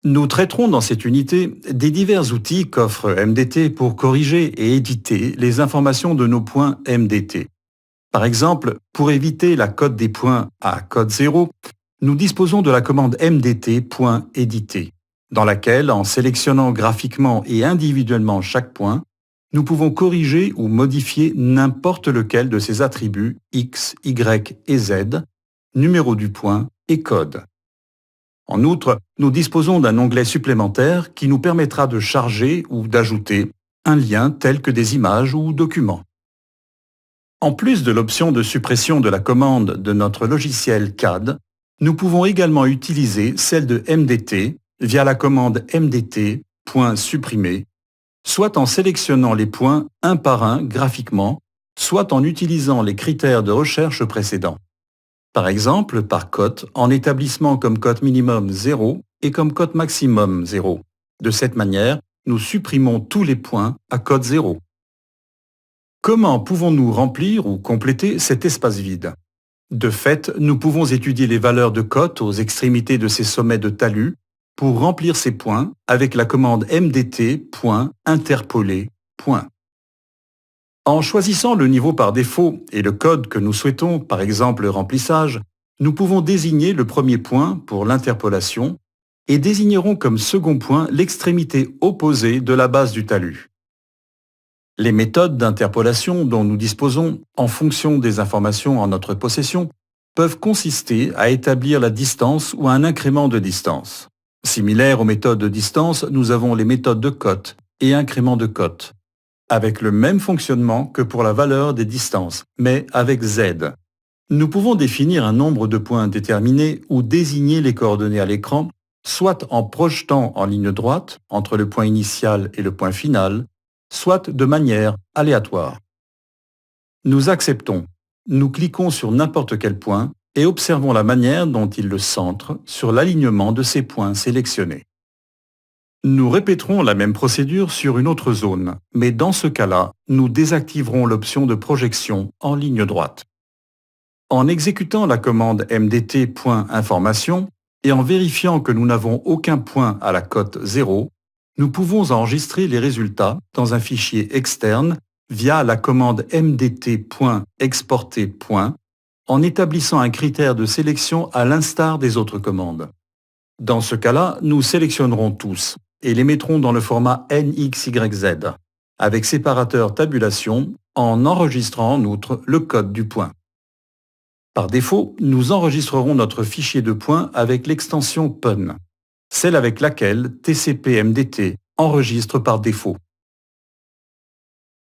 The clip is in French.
Nous traiterons dans cette unité des divers outils qu'offre MDT pour corriger et éditer les informations de nos points MDT. Par exemple, pour éviter la cote des points à code 0, nous disposons de la commande mdt.éditer, dans laquelle, en sélectionnant graphiquement et individuellement chaque point, nous pouvons corriger ou modifier n'importe lequel de ses attributs X, Y et Z, numéro du point et code. En outre, nous disposons d'un onglet supplémentaire qui nous permettra de charger ou d'ajouter un lien tel que des images ou documents. En plus de l'option de suppression de la commande de notre logiciel CAD, nous pouvons également utiliser celle de MDT via la commande mdt.supprimer, soit en sélectionnant les points un par un graphiquement, soit en utilisant les critères de recherche précédents. Par exemple, par cote, en établissant comme cote minimum 0 et comme cote maximum 0. De cette manière, nous supprimons tous les points à cote 0. Comment pouvons-nous remplir ou compléter cet espace vide? De fait, nous pouvons étudier les valeurs de cote aux extrémités de ces sommets de talus pour remplir ces points avec la commande mdt.interpoler. En choisissant le niveau par défaut et le code que nous souhaitons, par exemple remplissage, nous pouvons désigner le premier point pour l'interpolation et désignerons comme second point l'extrémité opposée de la base du talus. Les méthodes d'interpolation dont nous disposons, en fonction des informations en notre possession, peuvent consister à établir la distance ou un incrément de distance. Similaires aux méthodes de distance, nous avons les méthodes de cote et incrément de cote, avec le même fonctionnement que pour la valeur des distances, mais avec Z. Nous pouvons définir un nombre de points déterminé ou désigner les coordonnées à l'écran, soit en projetant en ligne droite entre le point initial et le point final, soit de manière aléatoire. Nous acceptons. Nous cliquons sur n'importe quel point et observons la manière dont il le centre sur l'alignement de ces points sélectionnés. Nous répéterons la même procédure sur une autre zone, mais dans ce cas-là, nous désactiverons l'option de projection en ligne droite. En exécutant la commande mdt.information et en vérifiant que nous n'avons aucun point à la cote 0, nous pouvons enregistrer les résultats dans un fichier externe via la commande mdt.exporter. En établissant un critère de sélection à l'instar des autres commandes. Dans ce cas-là, nous sélectionnerons tous et les mettrons dans le format NXYZ, avec séparateur tabulation, en enregistrant en outre le code du point. Par défaut, nous enregistrerons notre fichier de points avec l'extension PUN, celle avec laquelle TCP-MDT enregistre par défaut.